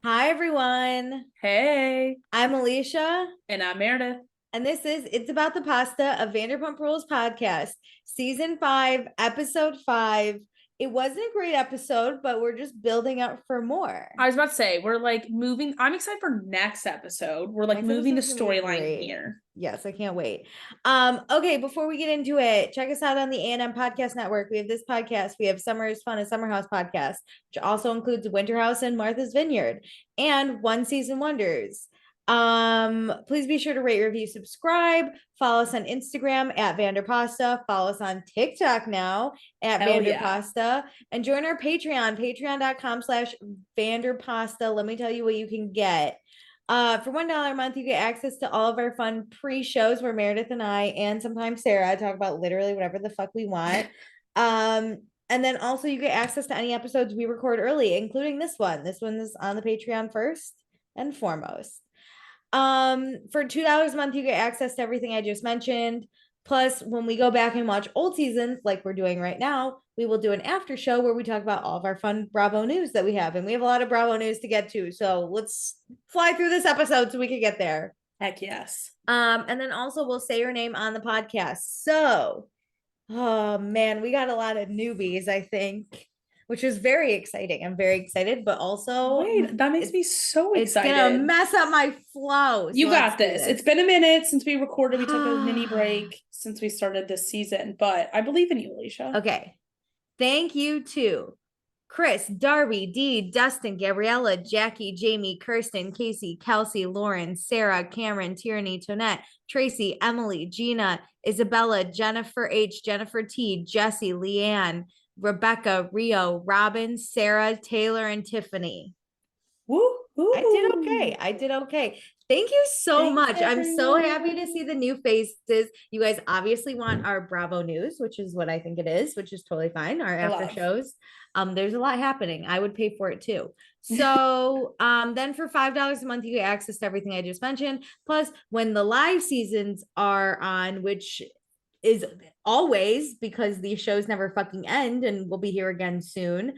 Hi, everyone. Hey, I'm Alicia, and I'm Meredith. and this is It's About the Pasta, a Vanderpump Rules podcast, season 5, episode 5. It wasn't a great episode, but we're just building up for more. I was about to say, we're like moving. I'm excited for next episode. We're like Next moving the episode's gonna be storyline great. here. Yes, I can't wait. Okay, before we get into it, check us out on the A&M Podcast Network. We have this podcast. We have Summer is Fun, a Summer House podcast, which also includes Winter House and Martha's Vineyard, and One Season Wonders. Please be sure to rate, review, subscribe. Follow us on Instagram at Vanderpasta. Follow us on TikTok now at Hell yeah. Vanderpasta. And join our Patreon, patreon.com/Vanderpasta. Let me tell you what you can get. For $1 a month, you get access to all of our fun pre-shows where Meredith and I and sometimes Sarah talk about literally whatever the fuck we want. And then also you get access to any episodes we record early, including this one. This one is on the Patreon first and foremost. For $2 a month, you get access to everything I just mentioned. Plus, when we go back and watch old seasons, like we're doing right now, we will do an after show where we talk about all of our fun Bravo news that we have. And we have a lot of Bravo news to get to. So let's fly through this episode so we can get there. Heck yes. And then also we'll say your name on the podcast. So, oh man, we got a lot of newbies, I think, which is very exciting. I'm very excited, but also Wait, that makes me so it's gonna excited. mess up my flow. So You let's got do this. this. It's been a minute since we recorded. We took a mini break since we started this season, but I believe in you, Alicia. Okay. Thank you to Chris, Darby, Dee, Dustin, Gabriella, Jackie, Jamie, Kirsten, Casey, Kelsey, Lauren, Sarah, Cameron, Tierney, Tonette, Tracy, Emily, Gina, Isabella, Jennifer H, Jennifer T, Jesse, Leanne, Rebecca, Rio, Robin, Sarah, Taylor, and Tiffany. Woo! I did okay. I did okay. Thank you so Thanks, much. I'm so everyone. happy to see the new faces. You guys obviously want our Bravo news, which is what I think it is, which is totally fine. Our after shows. There's a lot happening. I would pay for it too. So then for $5 a month, you get access to everything I just mentioned. Plus, when the live seasons are on, which is always because these shows never fucking end and we'll be here again soon.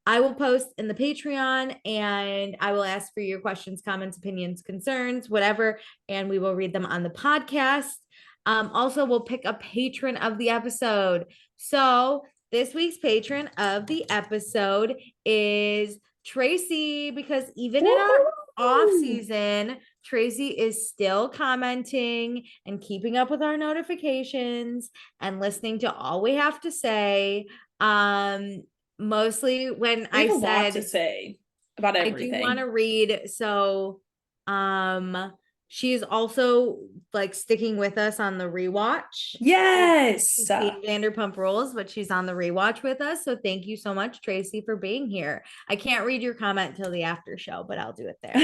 I will post in the Patreon and I will ask for your questions, comments, opinions, concerns, whatever, and we will read them on the podcast. Also, we'll pick a patron of the episode. So this week's patron of the episode is Tracy, because even in our off season, Tracy is still commenting and keeping up with our notifications and listening to all we have to say. Mostly when We have I a lot to said say about I do want everything. to read. So, she's also like sticking with us on the rewatch. Yes. She's seen Vanderpump Rules, but she's on the rewatch with us. So thank you so much, Tracy, for being here. I can't read your comment till the after show, but I'll do it there.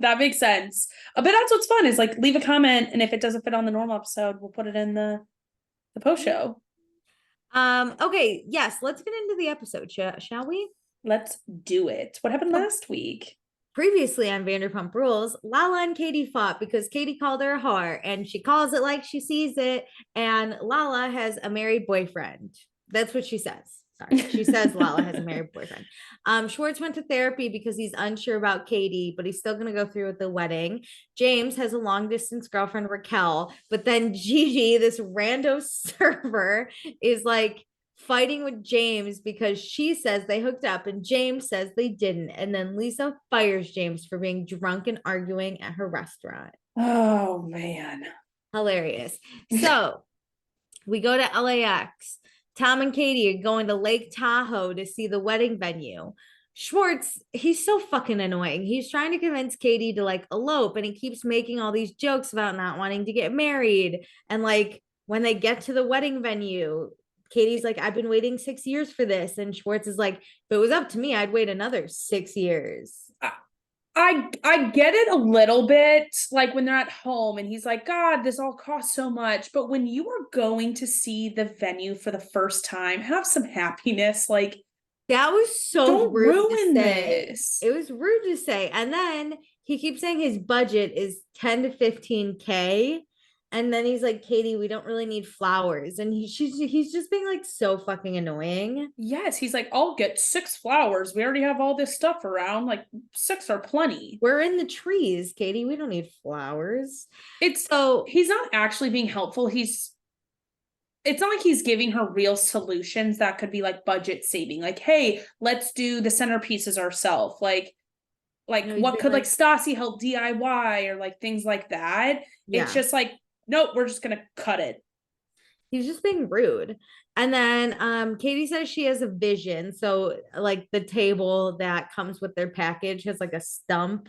That makes sense. But that's what's fun is like leave a comment, and if it doesn't fit on the normal episode, we'll put it in the post show. Okay, yes, let's get into the episode, shall we? Let's do it. What happened last week? Previously on Vanderpump Rules, Lala and Katie fought because Katie called her a whore and she calls it like she sees it. And Lala has a married boyfriend. That's what she says. Sorry. She says Lala has a married boyfriend. Schwartz went to therapy because he's unsure about Katie, but he's still going to go through with the wedding. James has a long distance girlfriend, Raquel, but then Gigi, this rando server, is like fighting with James because she says they hooked up and James says they didn't. And then Lisa fires James for being drunk and arguing at her restaurant. Oh, man. Hilarious. So we go to LAX. Tom and Katie are going to Lake Tahoe to see the wedding venue. Schwartz, he's so fucking annoying. He's trying to convince Katie to like elope and he keeps making all these jokes about not wanting to get married. And like when they get to the wedding venue, Katie's like, I've been waiting 6 years for this. And Schwartz is like, if it was up to me, I'd wait another 6 years. I get it a little bit, like when they're at home and he's like, God, this all costs so much. But when you are going to see the venue for the first time, have some happiness. Like, that was so don't rude ruin to say. this. It was rude to say. And then he keeps saying his budget is 10 to 15K. And then he's like, Katie, we don't really need flowers. And he's just being like so fucking annoying. Yes, he's like, I'll get 6 flowers. We already have all this stuff around. Like 6 are plenty. We're in the trees, Katie. We don't need flowers. He's not actually being helpful. It's not like he's giving her real solutions that could be like budget saving. Like, hey, let's do the centerpieces ourselves. Like what could like Stassi help DIY or like things like that. Yeah. It's just like, nope, we're just gonna cut it. He's just being rude. And then Katie says she has a vision. So like the table that comes with their package has like a stump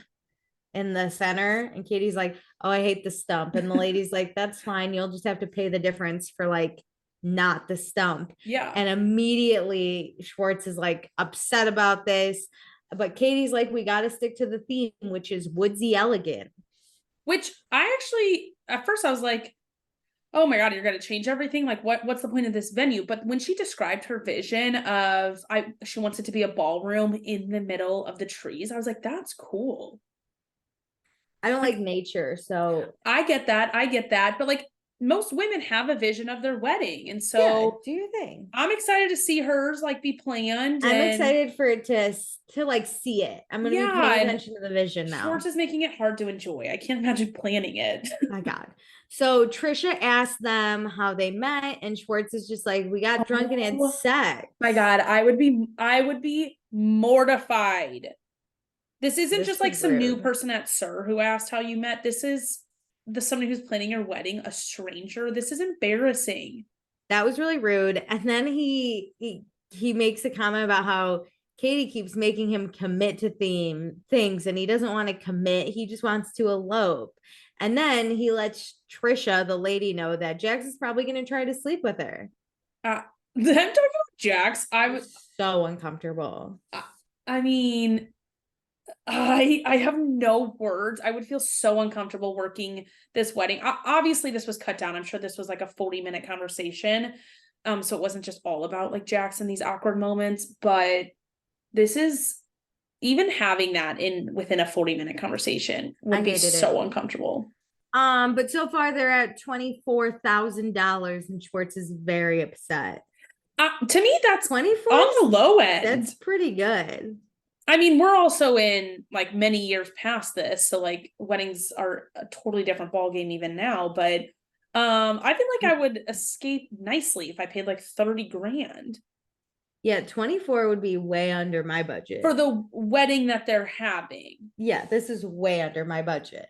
in the center. And Katie's like, oh, I hate the stump. And the lady's like, that's fine. You'll just have to pay the difference for like not the stump. Yeah. And immediately Schwartz is like upset about this. But Katie's like, we got to stick to the theme, which is woodsy elegant. Which I actually, at first I was like, oh my God, you're going to change everything. Like what's the point of this venue? But when she described her vision of, she wants it to be a ballroom in the middle of the trees. I was like, that's cool. I don't like nature. So I get that. But like most women have a vision of their wedding. And so yeah, do your thing. I'm excited to see hers like be planned. I'm excited for it to like see it. I'm going to be paying attention to the vision now. Schwartz is making it hard to enjoy. I can't imagine planning it. My God. So Trisha asked them how they met, and Schwartz is just like, we got drunk and had sex. My God, I would be mortified. This isn't just like some new person at SUR who asked how you met. This is somebody who's planning your wedding, a stranger. This is embarrassing. That was really rude. And then he makes a comment about how Katie keeps making him commit to things, and he doesn't want to commit. He just wants to elope. And then he lets Trisha, the lady, know that Jax is probably going to try to sleep with her. Them talking about Jax, I was so uncomfortable. I mean, I have no words. I would feel so uncomfortable working this wedding. Obviously, this was cut down. I'm sure this was like a 40-minute conversation. So it wasn't just all about like Jax and these awkward moments, but this is even having that within a 40-minute conversation would be so uncomfortable. But so far they're at $24,000 and Schwartz is very upset. To me, that's 24 on the low end. That's pretty good. I mean, we're also in like many years past this, so like weddings are a totally different ballgame even now. But I feel like I would escape nicely if I paid like 30 grand. Yeah, 24 would be way under my budget. For the wedding that they're having. Yeah, this is way under my budget.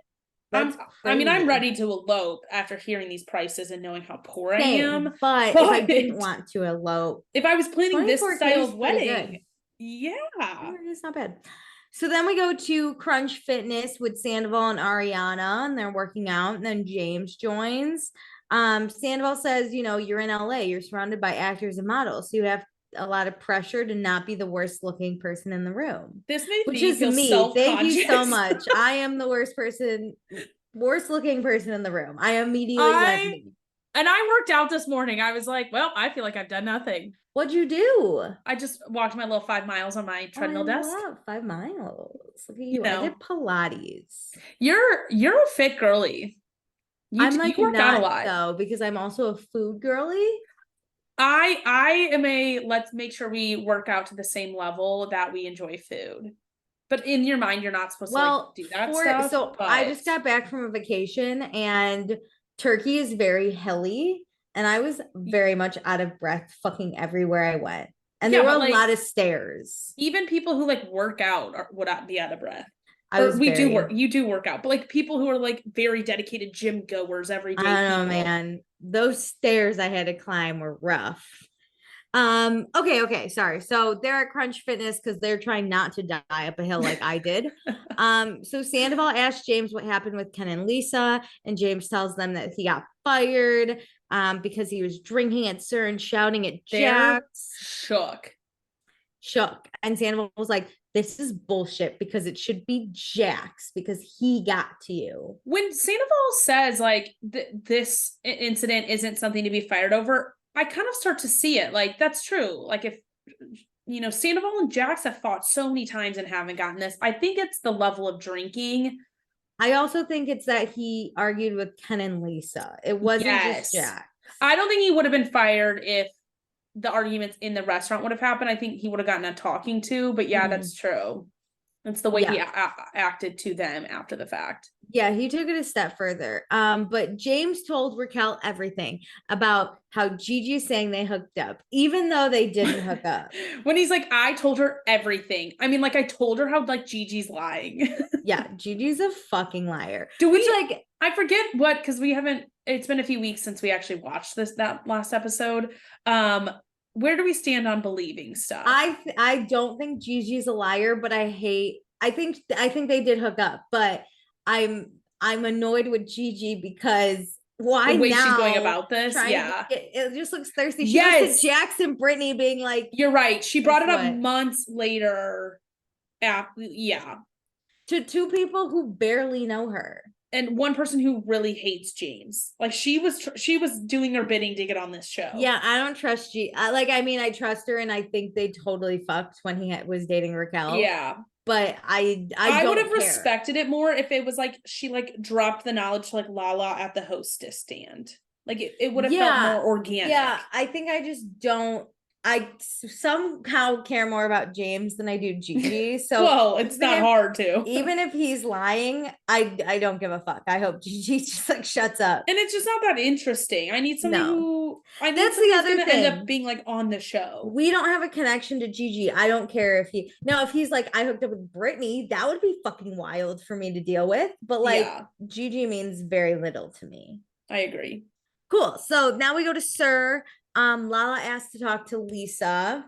I'm ready to elope after hearing these prices and knowing how poor I am. But if I didn't want to elope. If I was planning this style of wedding. Yeah. It's not bad. So then we go to Crunch Fitness with Sandoval and Ariana, and they're working out. And then James joins. Sandoval says, you're in LA. You're surrounded by actors and models. So you have a lot of pressure to not be the worst looking person in the room. This made me feel self-conscious. Thank you so much. I am the worst looking person in the room. I immediately went me. And I worked out this morning. I was like, well, I feel like I've done nothing. What'd you do? I just walked my little 5 miles on my treadmill desk. 5 miles. Look at you. I did Pilates. You're a fit girly. I'm like you work out a lot though, because I'm also a food girly. I am let's make sure we work out to the same level that we enjoy food. But in your mind, you're not supposed to like do that stuff. So I just got back from a vacation and Turkey is very hilly. And I was very much out of breath fucking everywhere I went. And there were a lot of stairs. Even people who like work out would not be out of breath. You do work out, but like people who are like very dedicated gym goers every day. I don't know, man. Those stairs I had to climb were rough. Okay, sorry. So they're at Crunch Fitness because they're trying not to die up a hill like I did. So Sandoval asked James what happened with Ken and Lisa, and James tells them that he got fired because he was drinking at SUR and shouting at Jax. Shook. And Sandoval was like, this is bullshit because it should be Jax because he got to you. When Sandoval says like this incident isn't something to be fired over, I kind of start to see it. Like, that's true. Like if, Sandoval and Jax have fought so many times and haven't gotten this. I think it's the level of drinking I also think it's that he argued with Ken and Lisa. It wasn't just Jack. I don't think he would have been fired if the arguments in the restaurant would have happened. I think he would have gotten a talking to, but yeah, that's true. That's the way he acted to them after the fact. Yeah, he took it a step further. But James told Raquel everything about how Gigi's saying they hooked up, even though they didn't hook up. When he's like, I told her everything. I mean, like, I told her how, like, Gigi's lying. Yeah, Gigi's a fucking liar. Do we, like, I forget what, because we haven't, it's been a few weeks since we actually watched that last episode. Where do we stand on believing stuff? I don't think Gigi's a liar, but I think they did hook up, but I'm annoyed with Gigi because why the way now she's going about this? Yeah, it just looks thirsty. She goes to Jackson Brittany being like, you're right. She brought it up months later. Yeah, to two people who barely know her. And one person who really hates James. Like, she was doing her bidding to get on this show. Yeah, I don't trust I trust her, and I think they totally fucked when he was dating Raquel. Yeah. But I would have respected it more if it was like she like dropped the knowledge to like Lala at the hostess stand. Like it would have felt more organic. Yeah, I think I just don't. I somehow care more about James than I do Gigi. So well, it's not hard to. Even if he's lying, I don't give a fuck. I hope Gigi just like shuts up. And it's just not that interesting. I need somebody that's the other thing. End up being like on the show. We don't have a connection to Gigi. I don't care if he's like, I hooked up with Brittany, that would be fucking wild for me to deal with. But like Gigi means very little to me. I agree. Cool. So now we go to Sir. Lala asked to talk to Lisa.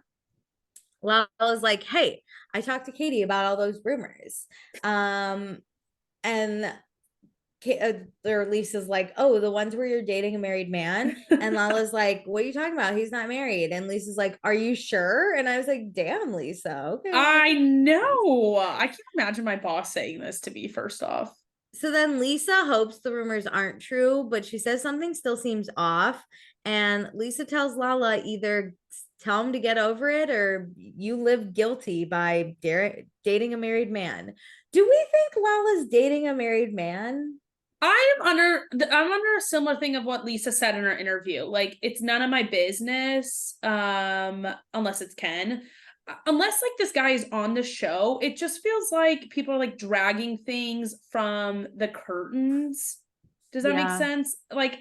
Lala's like, hey, I talked to Katie about all those rumors. And Lisa's like, oh, the ones where you're dating a married man. And Lala's like, what are you talking about? He's not married. And Lisa's like, are you sure? And I was like, damn, Lisa. Okay. I know. I can't imagine my boss saying this to me, first off. So then Lisa hopes the rumors aren't true, but she says something still seems off. And Lisa tells Lala either tell him to get over it or you live guilty by dating a married man. Do we think Lala's dating a married man? I'm under a similar thing of what Lisa said in her interview. Like, it's none of my business, unless it's Ken. Unless like this guy is on the show, it just feels like people are like dragging things from the curtains. Does that make sense? Like,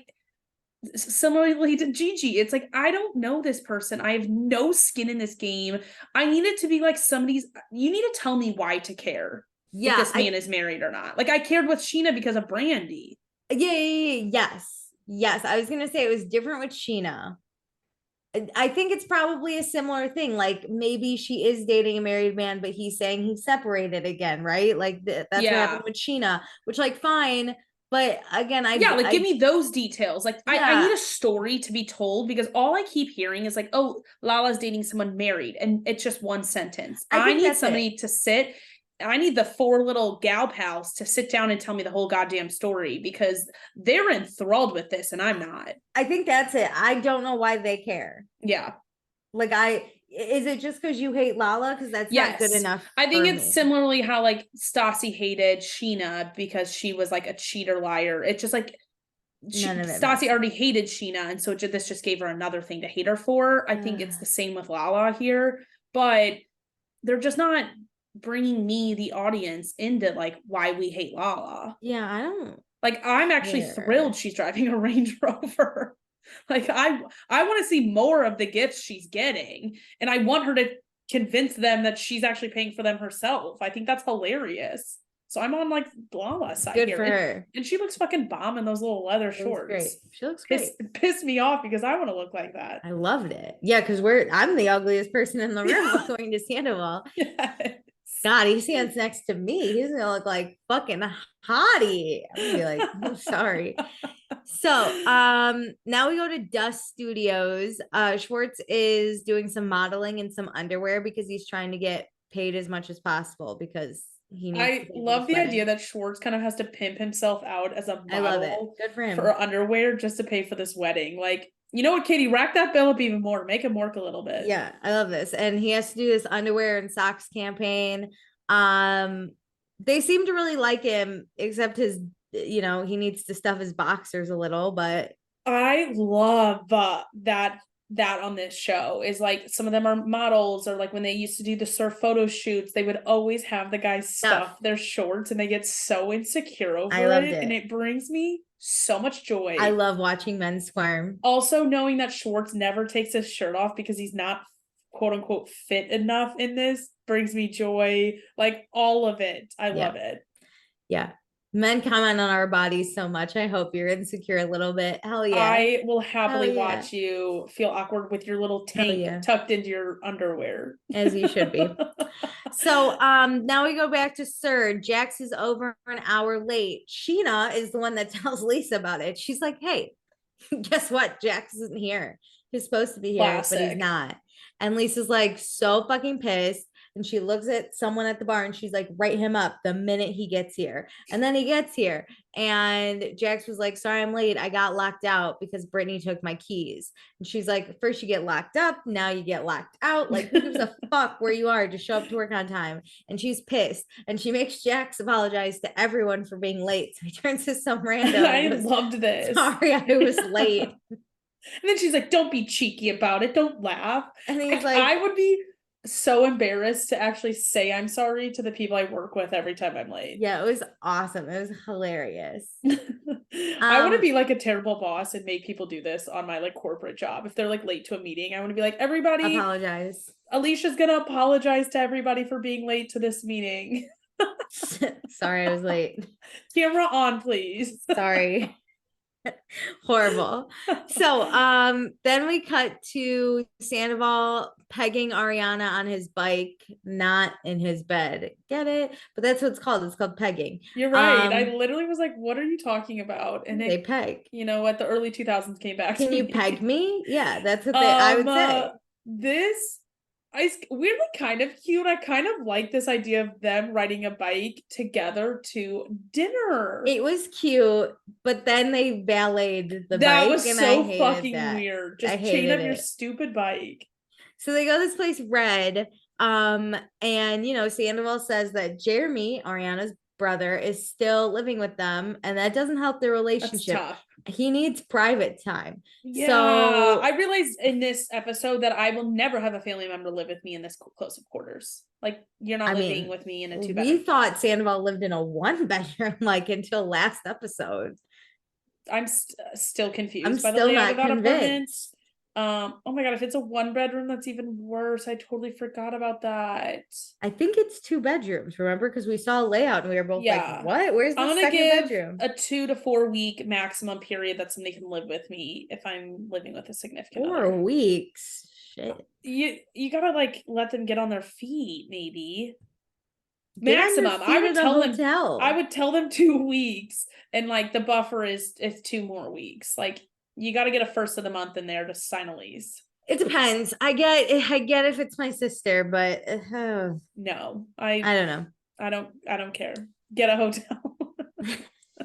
similarly to Gigi, it's like, I don't know this person. I have no skin in this game. I need it to be like you need to tell me why to care. Yeah, if this man is married or not. Like, I cared with Sheena because of Brandy. Yes. I was gonna say it was different with Sheena. I think it's probably a similar thing. Like, maybe she is dating a married man, but he's saying he's separated again, right? Like that's what happened with Sheena, which like fine. But again, give me those details. Like, I need a story to be told, because all I keep hearing is like, oh, Lala's dating someone married, and it's just one sentence. I need somebody to sit. I need the 4 little gal pals to sit down and tell me the whole goddamn story, because they're enthralled with this and I'm not. I think that's it. I don't know why they care. Yeah. Like, is it just because you hate Lala? Because that's not good enough. I think it's similarly how like Stassi hated Sheena because she was like a cheater liar. It's just like Stassi already hated Sheena, and so this just gave her another thing to hate her for. I think it's the same with Lala here, but they're just not bringing me, the audience, into like why we hate Lala. Yeah, I don't like. I'm actually thrilled she's driving a Range Rover. Like, I want to see more of the gifts she's getting, and I want her to convince them that she's actually paying for them herself. I think that's hilarious. So I'm on like Lala's side. Good for her. And she looks fucking bomb in those little leather shorts. Great. She looks great. Pissed me off because I want to look like that. I loved it. Yeah, because I'm the ugliest person in the room going to Sandoval. Yes. God, he stands next to me. He's gonna look like fucking hottie. I'm gonna be like, I'm sorry. So now we go to Dust Studios. Schwartz is doing some modeling in some underwear because he's trying to get paid as much as possible because I love the idea that Schwartz kind of has to pimp himself out as a model. I love it. Good for him. For underwear just to pay for this wedding. Like, you know what, Katie? Rack that bill up even more. Make him work a little bit. Yeah, I love this. And he has to do this underwear and socks campaign. They seem to really like him, except his, he needs to stuff his boxers a little, but I love that on this show is like some of them are models, or like when they used to do the surf photo shoots, they would always have the guys stuff their shorts and they get so insecure over it. And it brings me so much joy. I love watching men squirm. Also knowing that Schwartz never takes his shirt off because he's not quote unquote fit enough in this brings me joy. Like all of it. I love it. Yeah. Men comment on our bodies so much. I hope you're insecure a little bit. Hell yeah. I will happily watch you feel awkward with your little tank tucked into your underwear. As you should be. So now we go back to Sir. Jax is over an hour late. Sheena is the one that tells Lisa about it. She's like, hey, guess what? Jax isn't here. He's supposed to be here, but he's not. And Lisa's like so fucking pissed. And she looks at someone at the bar and she's like, write him up the minute he gets here. And then he gets here. And Jax was like, sorry, I'm late. I got locked out because Brittany took my keys. And she's like, first you get locked up. Now you get locked out. Like, who gives a fuck where you are? Just show up to work on time. And she's pissed. And she makes Jax apologize to everyone for being late. So he turns to some random. I loved this. Sorry, I was late. And then she's like, don't be cheeky about it. Don't laugh. And he's like, I would be so embarrassed to actually say I'm sorry to the people I work with every time I'm late. Yeah, it was awesome. It was hilarious. I want to be like a terrible boss and make people do this on my like corporate job. If they're like late to a meeting, I want to be like, everybody apologize. Alicia's gonna apologize to everybody for being late to this meeting. Sorry, I was late. Camera on, please. Sorry. Horrible. So then we cut to Sandoval pegging Ariana on his bike, not in his bed. Get it? But that's what it's called. It's called pegging. You're right. I literally was like, what are you talking about? And they peg. You know what? The early 2000s came back. Can you peg me? Yeah, that's what I would say. This weirdly kind of cute. I kind of like this idea of them riding a bike together to dinner. It was cute, but then they valeted the bike. That was so fucking weird. Just chain up your stupid bike. So they go to this place, Red. And Sandoval says that Jeremy, Ariana's brother, is still living with them, and that doesn't help their relationship. That's tough. He needs private time. Yeah, so I realized in this episode that I will never have a family member live with me in this close of quarters. Like, you're not living with me in a 2-bedroom. We thought Sandoval lived in a 1-bedroom like until last episode. I'm still confused. I'm still not convinced. Oh my god, if it's a 1-bedroom, that's even worse. I totally forgot about that. I think it's 2 bedrooms, remember? Because we saw a layout and we were both like, what? Where's the second bedroom? A 2 to 4 week maximum period that somebody can live with me if I'm living with a significant other. 4 weeks. Shit. You gotta like let them get on their feet, maybe. Maximum. I would tell them 2 weeks, and like the buffer is 2 more weeks. Like, you got to get a first of the month in there to sign a lease. It depends. I get if it's my sister, but no, I don't know. I don't care. Get a hotel.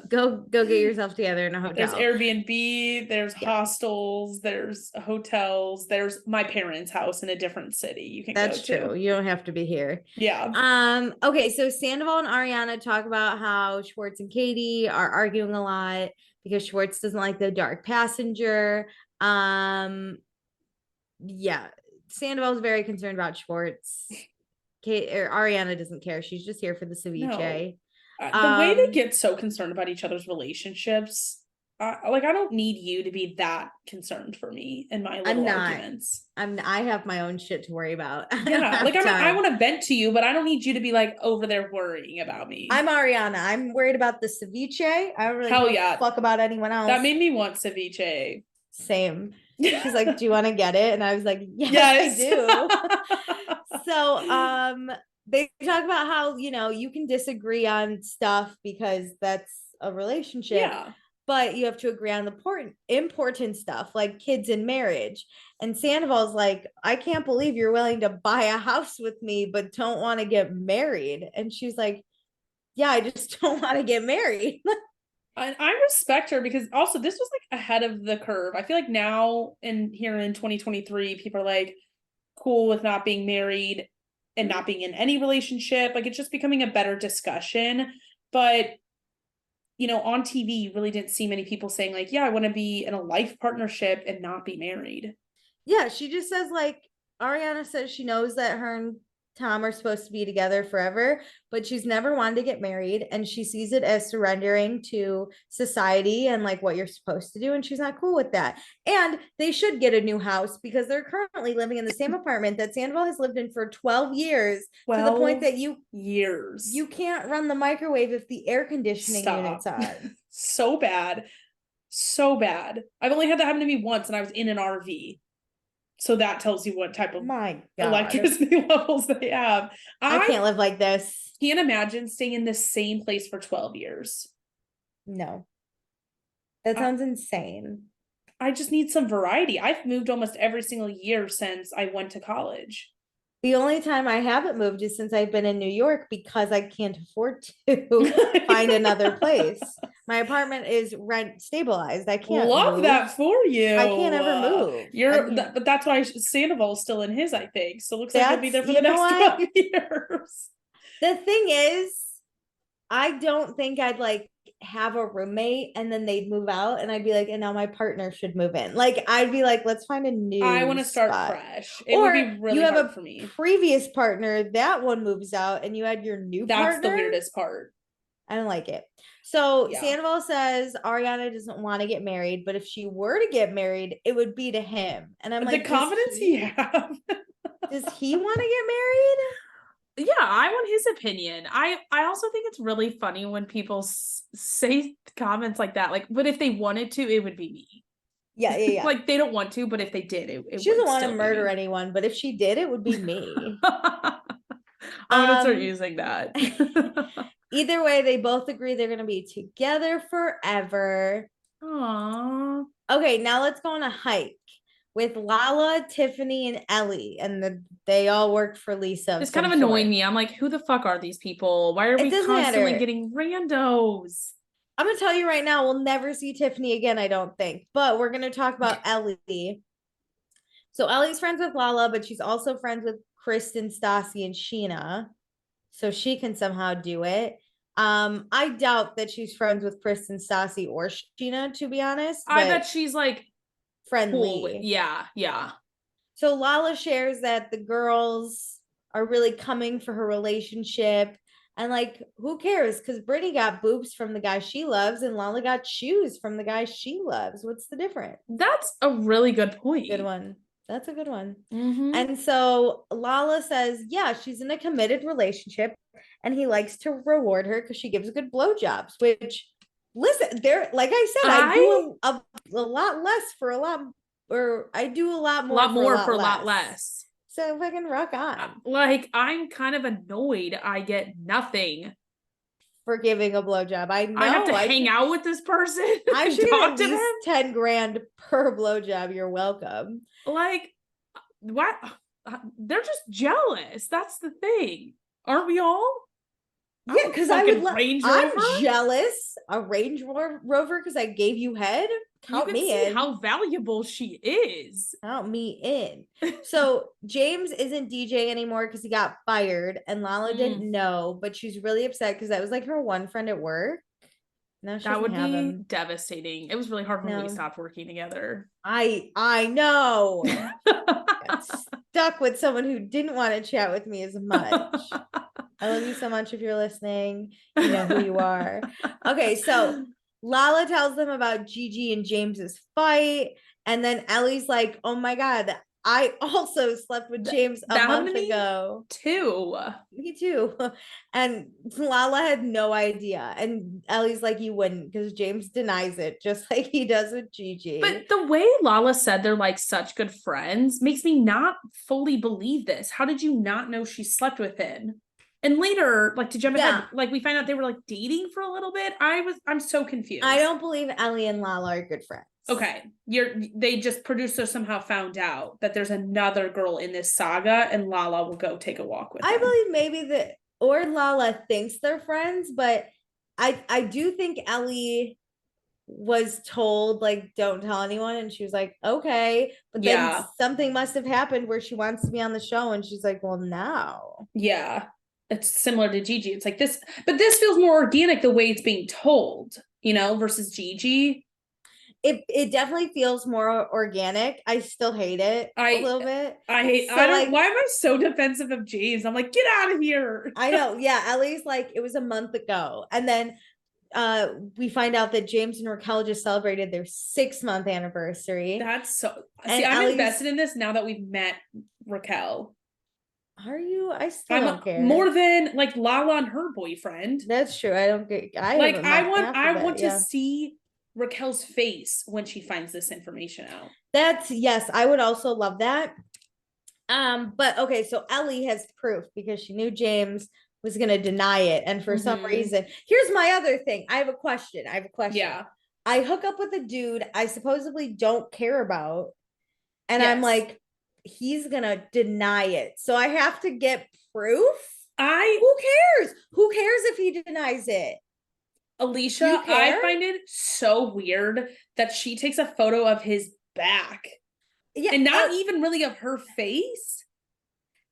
go get yourself together in a hotel. There's Airbnb, there's hostels, there's hotels, there's my parents' house in a different city. You can That's true. You don't have to be here. Yeah. Okay, so Sandoval and Ariana talk about how Schwartz and Katie are arguing a lot because Schwartz doesn't like the dark passenger. Sandoval's very concerned about Schwartz. Ariana doesn't care. She's just here for the ceviche. The way they get so concerned about each other's relationships, I don't need you to be that concerned for me in my little arguments. I have my own shit to worry about. Yeah, I want to vent to you, but I don't need you to be like over there worrying about me. I'm Ariana. I'm worried about the ceviche. I don't really give a fuck about anyone else. That made me want ceviche. Same. She's like, do you want to get it? And I was like, yes. I do. So they talk about how, you can disagree on stuff because that's a relationship. Yeah. But you have to agree on the important stuff like kids and marriage. And Sandoval's like, I can't believe you're willing to buy a house with me, but don't want to get married. And she's like, yeah, I just don't want to get married. And I respect her because also this was like ahead of the curve. I feel like now here in 2023, people are like cool with not being married and not being in any relationship. Like, it's just becoming a better discussion. But, on TV, you really didn't see many people saying like, yeah, I want to be in a life partnership and not be married. Yeah, she just says like, Ariana says she knows that her and Tom are supposed to be together forever, but she's never wanted to get married, and she sees it as surrendering to society and like what you're supposed to do, and she's not cool with that. And they should get a new house because they're currently living in the same apartment that Sandoval has lived in for 12 years, to the point that you can't run the microwave if the air conditioning unit's on. So bad. I've only had that happen to me once, and I was in an RV. So that tells you what type of electricity levels they have. I can't live like this. Can't imagine staying in the same place for 12 years. No. That sounds insane. I just need some variety. I've moved almost every single year since I went to college. The only time I haven't moved is since I've been in New York, because I can't afford to find another place. My apartment is rent stabilized. I can't love that for you. I can't ever move. But that's why Sandoval is still in his, I think. So it looks like he'll be there for the next 12 years. The thing is, I don't think I'd like have a roommate and then they'd move out and I'd be like, and now my partner should move in. Like, I'd be like, let's find a new I want to start fresh. It would be really hard for me. Previous partner, that one moves out and you had your new partner. That's the weirdest part. I don't like it. So Sandoval says Ariana doesn't want to get married, but if she were to get married, it would be to him. And I'm like, the confidence he have. Does he want to get married? Yeah, I want his opinion. I also think it's really funny when people say comments like that. Like, but if they wanted to, it would be me. Yeah. Like, they don't want to, but if they did, it she doesn't want to murder anyone, but if she did, it would be me. I'm gonna start using that. Either way, they both agree they're gonna be together forever. Aww. Okay, now let's go on a hike with Lala, Tiffany, and Ellie, and they all work for Lisa. It's kind of annoying me. I'm like, who the fuck are these people? Why are we constantly getting randos? I'm gonna tell you right now, we'll never see Tiffany again, I don't think. But we're gonna talk about Ellie. So Ellie's friends with Lala, but she's also friends with Kristen, Stassi, and Sheena. So she can somehow do it. I doubt that she's friends with Kristen, Stassi, or Sheena, to be honest. I bet she's like friendly. Cool. Yeah. So Lala shares that the girls are really coming for her relationship. And like, who cares? Because Brittany got boobs from the guy she loves and Lala got shoes from the guy she loves. What's the difference? That's a really good point. Good one. That's a good one. Mm-hmm. And so Lala says, yeah, she's in a committed relationship and he likes to reward her because she gives good blowjobs, which, listen, there, like I said, I do a lot less for a lot, or I do a lot more for a lot less. So if I can rock on. Like, I'm kind of annoyed I get nothing for giving a blowjob. I know. I have to hang out with this person. I should talk to them. 10 grand per blowjob. You're welcome. Like, what? They're just jealous. That's the thing. Aren't we all? Yeah, because I'm jealous. A Range Rover because I gave you head. Count me in. How valuable she is. Count me in. So James isn't DJ anymore because he got fired, and Lala didn't know, but she's really upset because that was like her one friend at work. Now that would be devastating. It was really hard when we stopped working together. I know. Got stuck with someone who didn't want to chat with me as much. I love you so much. If you're listening, you know who you are. Okay, so Lala tells them about Gigi and James's fight, and then Ellie's like, "Oh my god, I also slept with James a month ago too. Me too." And Lala had no idea, and Ellie's like, "You wouldn't," because James denies it, just like he does with Gigi. But the way Lala said they're like such good friends makes me not fully believe this. How did you not know she slept with him? And later, like, to jump ahead, like, we find out they were like dating for a little bit. I'm so confused. I don't believe Ellie and Lala are good friends. Okay. They just producers somehow found out that there's another girl in this saga and Lala will go take a walk with I believe maybe or Lala thinks they're friends, but I do think Ellie was told like don't tell anyone, and she was like okay, but then Yeah. something must have happened where she wants to be on the show, and she's like, well, no. Yeah. It's similar to Gigi. It's like this, but this feels more organic the way it's being told, versus Gigi. It definitely feels more organic. I still hate it a little bit. I don't, like, why am I so defensive of James? I'm like, get out of here. I know. Yeah. Ellie's like, it was a month ago. And then we find out that James and Raquel just celebrated their 6-month anniversary. That's so, and see, I'm Ellie's, invested in this now that we've met Raquel. Are you? I still don't care. More than like Lala and her boyfriend. That's true. I don't get, I want to see Raquel's face when she finds this information out. Yes, I would also love that. But okay, so Ellie has proof because she knew James was gonna deny it, and for some reason, here's my other thing. I have a question. Yeah. I hook up with a dude I supposedly don't care about, and I'm like, he's gonna deny it. So I have to get proof. Who cares? Who cares if he denies it? Alicia, I find it so weird that she takes a photo of his back. Yeah, and not even really of her face.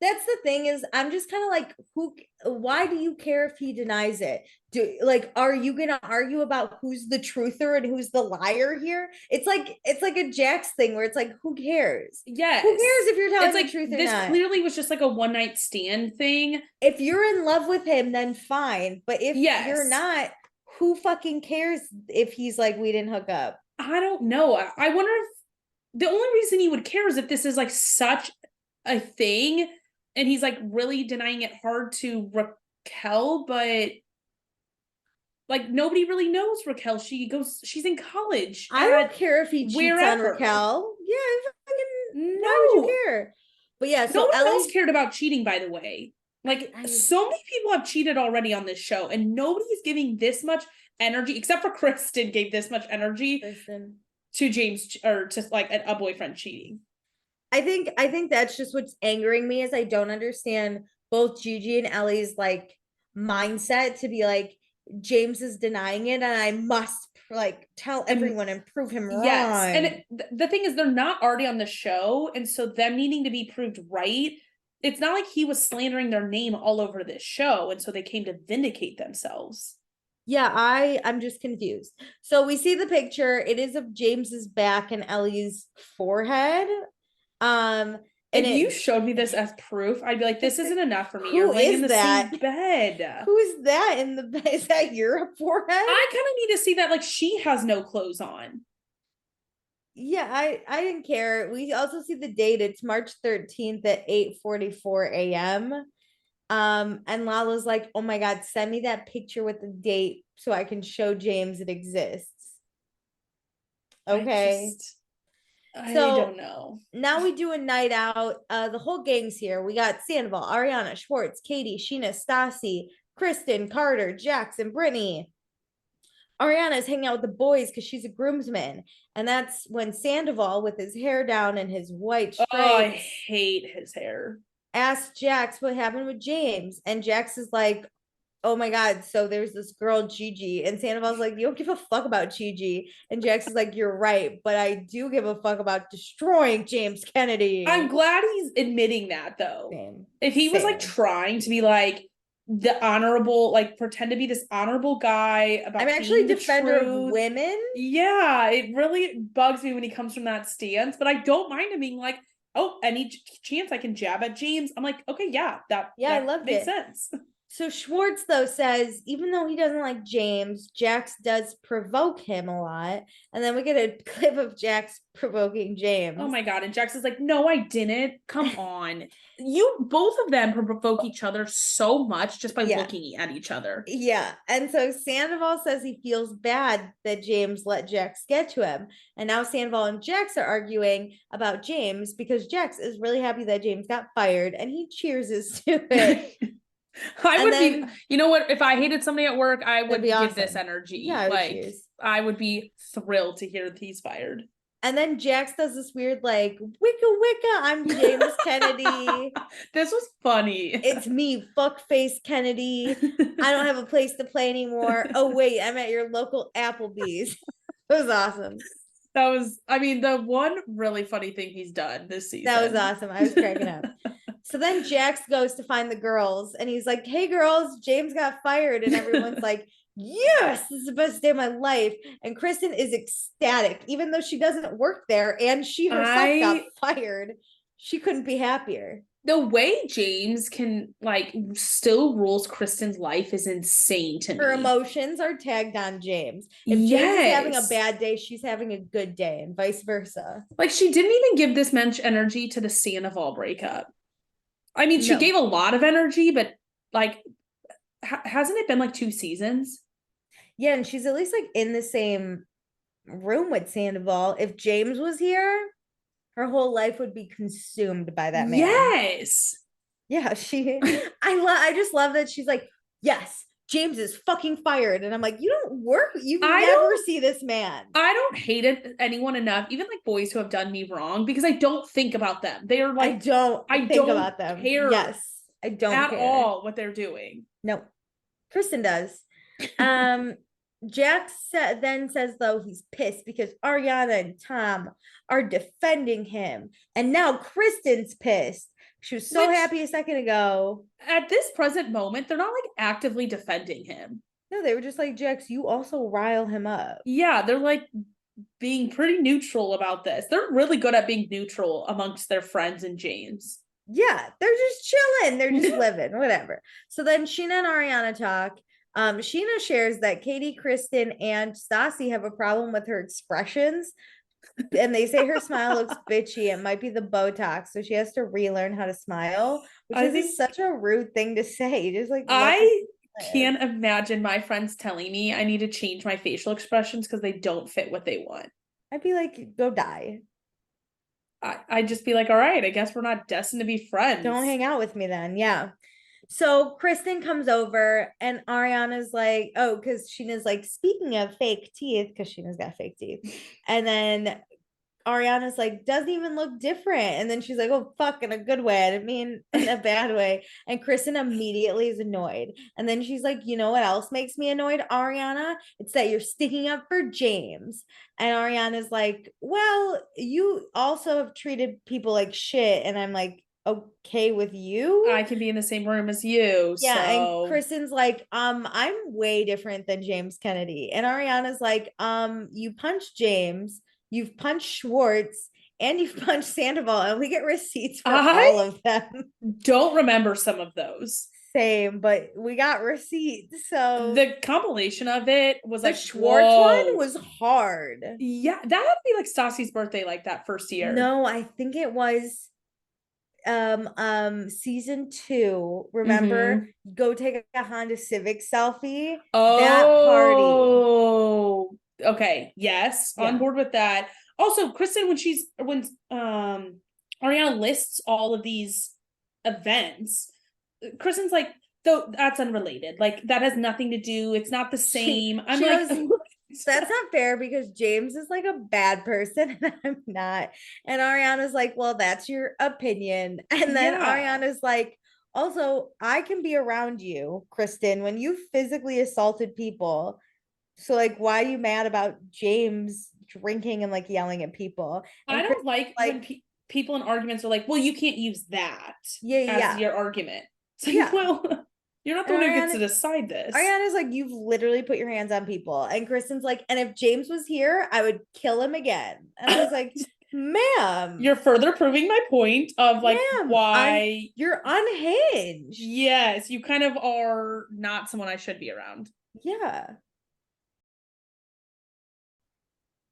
That's the thing, is I'm just kind of like, why do you care if he denies it? Are you gonna argue about who's the truther and who's the liar here? It's like a Jax thing where it's like, who cares? Yes. Who cares if you're telling the truth or not? This clearly was just like a one-night stand thing. If you're in love with him, then fine. But if you're not, who fucking cares if he's like, we didn't hook up? I don't know. I wonder if the only reason he would care is if this is like such a thing and he's like really denying it hard to Raquel, but like nobody really knows Raquel. She's in college. I don't care if he cheats on Raquel. Yeah, why would you care? But yeah, so nobody else cared about cheating, by the way. Like, so many people have cheated already on this show, and nobody's giving this much energy, except for Kristen gave this much energy to James, or to like a boyfriend cheating. I think that's just what's angering me, is I don't understand both Gigi and Ellie's like mindset to be like, James is denying it and I must like tell everyone and prove him wrong. And the thing is, they're not already on the show, and so them needing to be proved right, it's not like he was slandering their name all over this show, and so they came to vindicate themselves. Yeah, I'm just confused. So we see the picture. It is of James's back and Ellie's forehead. If you showed me this as proof, I'd be like, this isn't enough for me. You're laying in the same bed. Who is that in the bed? Is that your forehead? I kind of need to see that. Like, she has no clothes on. Yeah, I didn't care. We also see the date. It's March 13th at 8:44 a.m. And Lala's like, oh my God, send me that picture with the date so I can show James it exists. Okay. I don't know. Now we do a night out. The whole gang's here. We got Sandoval, Ariana, Schwartz, Katie, Sheena, Stassi, Kristen, Carter, Jax, and Brittany. Ariana's hanging out with the boys because she's a groomsman. And that's when Sandoval, with his hair down and his white stripes, I hate his hair, asked Jax what happened with James. And Jax is like, oh my God, so there's this girl, Gigi. And Sandoval's like, you don't give a fuck about Gigi. And Jax is like, you're right, but I do give a fuck about destroying James Kennedy. I'm glad he's admitting that, though. If he was like trying to be like the honorable, like pretend to be this honorable guy about, I'm actually a defender of women. Yeah, it really bugs me when he comes from that stance, but I don't mind him being like, oh, any chance I can jab at James. I'm like, okay, yeah, that I love it. Makes sense. So Schwartz, though, says even though he doesn't like James, Jax does provoke him a lot. And then we get a clip of Jax provoking James. Oh my God. And Jax is like, no, I didn't. Come on. Both of them provoke each other so much just by looking at each other. Yeah. And so Sandoval says he feels bad that James let Jax get to him. And now Sandoval and Jax are arguing about James because Jax is really happy that James got fired and he cheers to it. You know what? If I hated somebody at work, I would give this energy. Yeah, I would be thrilled to hear that he's fired. And then Jax does this weird, like, wicca wicca, I'm James Kennedy. This was funny. It's me, fuckface Kennedy. I don't have a place to play anymore. Oh, wait, I'm at your local Applebee's. was awesome. That was, I mean, the one really funny thing he's done this season. That was awesome. I was cracking up. So then Jax goes to find the girls and he's like, hey girls, James got fired. And everyone's like, yes, this is the best day of my life. And Kristen is ecstatic, even though she doesn't work there and she herself got fired. She couldn't be happier. The way James can like still rules Kristen's life is insane to me. Her emotions are tagged on James. If James is having a bad day, she's having a good day, and vice versa. Like, she didn't even give this much energy to the Sandoval breakup. I mean, she gave a lot of energy, but like, hasn't it been like 2 seasons? Yeah, and she's at least like in the same room with Sandoval. If James was here, her whole life would be consumed by that man. Yes. Yeah, I just love that she's like, yes, James is fucking fired. And I'm like, you don't work, you never see this man. I don't hate anyone enough, even like boys who have done me wrong, because I don't think about them. They're like, I don't think about them. Yes, I don't at care all what they're doing. No, Kristen does. Jax then says, though, he's pissed because Ariana and Tom are defending him. And now Kristen's pissed. She was so happy a second ago. At this present moment, they're not like actively defending him. No, they were just like, Jax, you also rile him up. Yeah, they're like being pretty neutral about this. They're really good at being neutral amongst their friends and James. Yeah, they're just chilling. They're just living, whatever. So then Sheena and Ariana talk. Sheena shares that Katie, Kristen, and Stassi have a problem with her expressions. And they say her smile looks bitchy. It might be the Botox. So she has to relearn how to smile, which is such a rude thing to say. Just like, I can't imagine my friends telling me I need to change my facial expressions because they don't fit what they want. I'd be like, go die. I'd just be like, all right, I guess we're not destined to be friends. Don't hang out with me then. Yeah. So Kristen comes over and Ariana's like, oh, because Sheena's like, speaking of fake teeth, because Sheena's got fake teeth. And then Ariana's like, doesn't even look different. And then she's like, oh, fuck, in a good way. I didn't mean in a bad way. And Kristen immediately is annoyed. And then she's like, you know what else makes me annoyed, Ariana? It's that you're sticking up for James. And Ariana's like, well, you also have treated people like shit. And I'm like, okay with you? I can be in the same room as you. Yeah, so. and Kristen's like, I'm way different than James Kennedy. And Ariana's like, you punched James, you've punched Schwartz, and you've punched Sandoval, and we get receipts for all of them. Don't remember some of those. Same, but we got receipts. So the compilation of it was like, Schwartz one was hard. Yeah, that had to be like Stassi's birthday, like that first year. No, I think it was season 2. Remember, go take a Honda Civic selfie. That party. Okay, yes, on board with that. Also, Kristen, when Ariana lists all of these events, Kristen's like, though that's unrelated, like that has nothing to do, it's not the same. I'm like, that's not fair because James is like a bad person and I'm not. And Ariana's like, well, that's your opinion. And then Ariana's like, also, I can be around you, Kristen, when you physically assaulted people. So like, why are you mad about James drinking and like yelling at people? And I don't like when people in arguments are like, well, you can't use that as your argument. So well, you're not the one who gets to decide this. Ariana's like, you've literally put your hands on people. And Kristen's like, and if James was here, I would kill him again. And I was like, ma'am, you're further proving my point of like why you're unhinged. Yes, you kind of are not someone I should be around. Yeah.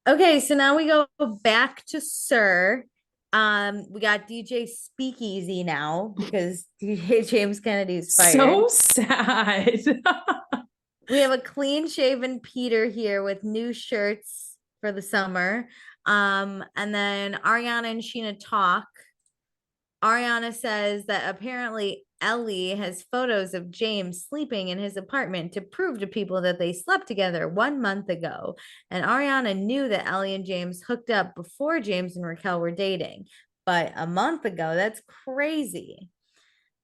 Okay, so now we go back to Sir. We got DJ Speakeasy now because DJ James Kennedy's fired. So sad. We have a clean shaven Peter here with new shirts for the summer. And then Ariana and Sheena talk. Ariana says that apparently Ellie has photos of James sleeping in his apartment to prove to people that they slept together 1 month ago. And Ariana knew that Ellie and James hooked up before James and Raquel were dating. But a month ago, that's crazy.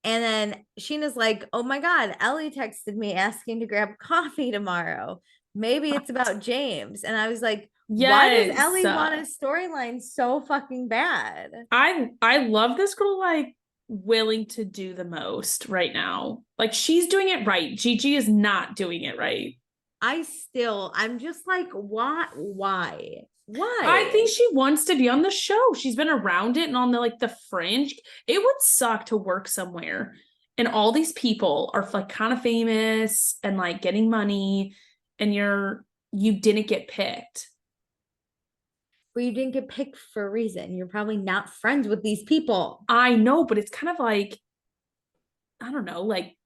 And then Sheena's like, oh my God, Ellie texted me asking to grab coffee tomorrow. maybe it's about James. And I was like, why does Yes. Ellie want a storyline so fucking bad? I love this girl, like, willing to do the most right now. Like, she's doing it right. Gigi is not doing it right. I'm just like, why? I Why? think she wants to be on the show. She's been around it and on the, like, the fringe. It would suck to work somewhere and all these people are like kind of famous and like getting money and you didn't get picked. But you didn't get picked for a reason. You're probably not friends with these people. I know, but it's kind of like, I don't know, like